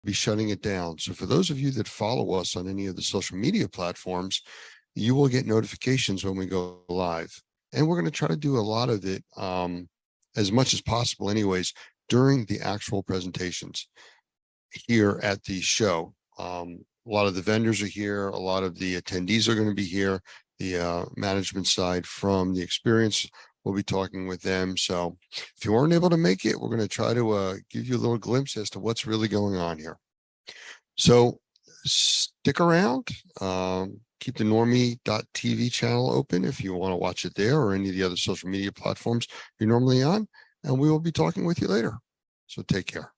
be shutting it down. So for those of you that follow us on any of the social media platforms, you will get notifications when we go live. And we're going to try to do a lot of it, as much as possible anyways, during the actual presentations here at the show. A lot of the vendors are here. A lot of the attendees are going to be here. The management side from the experience, we'll be talking with them. So if you weren't able to make it, we're going to try to give you a little glimpse as to what's really going on here. So stick around. Keep the normie.tv channel open if you want to watch it there, or any of the other social media platforms you're normally on, and we will be talking with you later. So take care.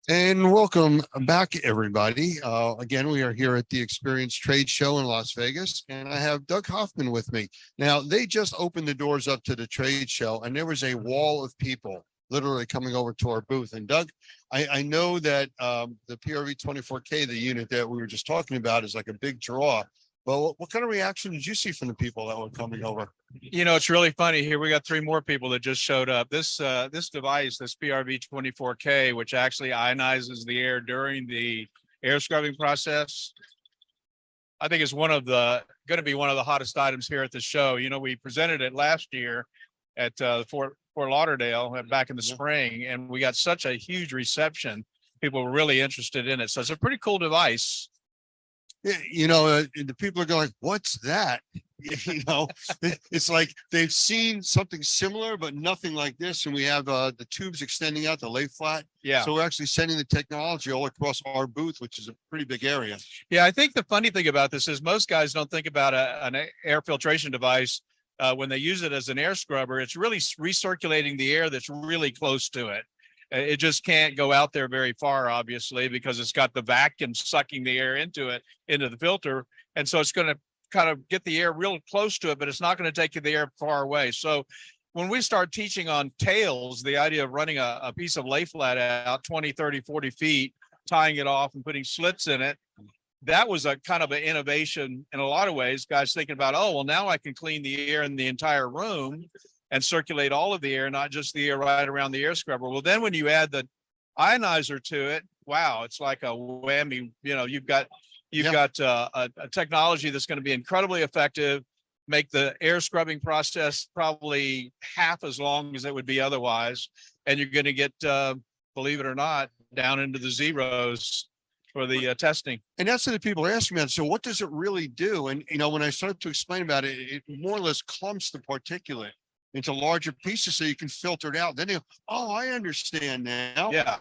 And welcome back, everybody. Again, we are here at the Experience Trade Show in Las Vegas, and I have Doug Hoffman with me. Now, they just opened the doors up to the trade show, and there was a wall of people literally coming over to our booth. And Doug, I know that the PRV-24K, the unit that we were just talking about, is like a big draw. Well, what kind of reaction did you see from the people that were coming over? You know, it's really funny here. We got 3 more people that just showed up. This device, this PRV-24K, which actually ionizes the air during the air scrubbing process, I think is going to be one of the hottest items here at the show. You know, we presented it last year at Fort Lauderdale back in the spring, and we got such a huge reception. People were really interested in it. So it's a pretty cool device. You know, the people are going, what's that? You know, it's like they've seen something similar, but nothing like this. And we have the tubes extending out, the lay flat. Yeah. So we're actually sending the technology all across our booth, which is a pretty big area. Yeah, I think the funny thing about this is most guys don't think about an air filtration device when they use it as an air scrubber. It's really recirculating the air that's really close to it. It just can't go out there very far, obviously, because it's got the vacuum sucking the air into the filter. And so it's going to kind of get the air real close to it, but it's not going to take the air far away. So when we start teaching on tails, the idea of running a piece of lay flat out 20, 30, 40 feet, tying it off and putting slits in it, that was a kind of an innovation in a lot of ways. Guys thinking about, oh, well, now I can clean the air in the entire room and circulate all of the air, not just the air right around the air scrubber. Well, then when you add the ionizer to it, wow, it's like a whammy. You know, you've got a technology that's going to be incredibly effective, make the air scrubbing process probably half as long as it would be otherwise. And you're going to get, believe it or not, down into the zeros for the testing. And that's what the people are asking me. So what does it really do? And, you know, when I started to explain about it, it more or less clumps the particulate into larger pieces so you can filter it out. Then you go, oh, I understand now. Yeah.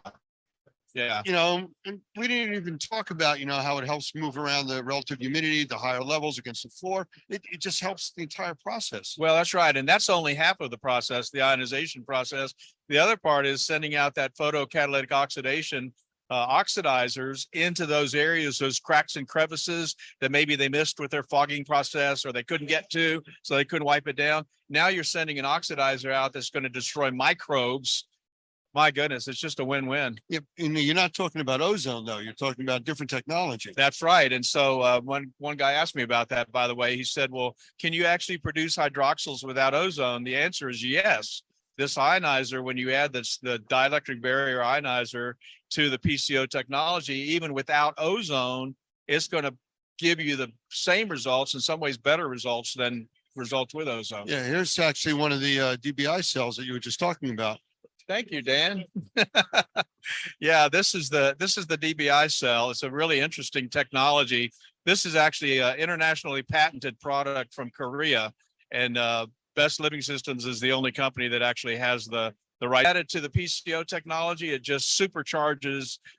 Yeah. You know, and we didn't even talk about, you know, how it helps move around the relative humidity, the higher levels against the floor. It just helps the entire process. Well, that's right. And that's only half of the process, the ionization process. The other part is sending out that photocatalytic oxidation oxidizers into those areas, those cracks and crevices that maybe they missed with their fogging process or they couldn't get to, so they couldn't wipe it down. Now you're sending an oxidizer out that's going to destroy microbes. My goodness, it's just a win-win. Yeah, and you're not talking about ozone, though. You're talking about different technology. That's right. And so one guy asked me about that, by the way. He said, well, can you actually produce hydroxyls without ozone? The answer is yes. This ionizer, when you add the dielectric barrier ionizer to the PCO technology, even without ozone, it's going to give you the same results, in some ways better results than results with ozone. Yeah, here's actually one of the DBI cells that you were just talking about. Thank you, Dan. Yeah, this is the DBI cell. It's a really interesting technology. This is actually an internationally patented product from Korea, and Best Living Systems is the only company that actually has the right. Added to the PCO technology, it just supercharges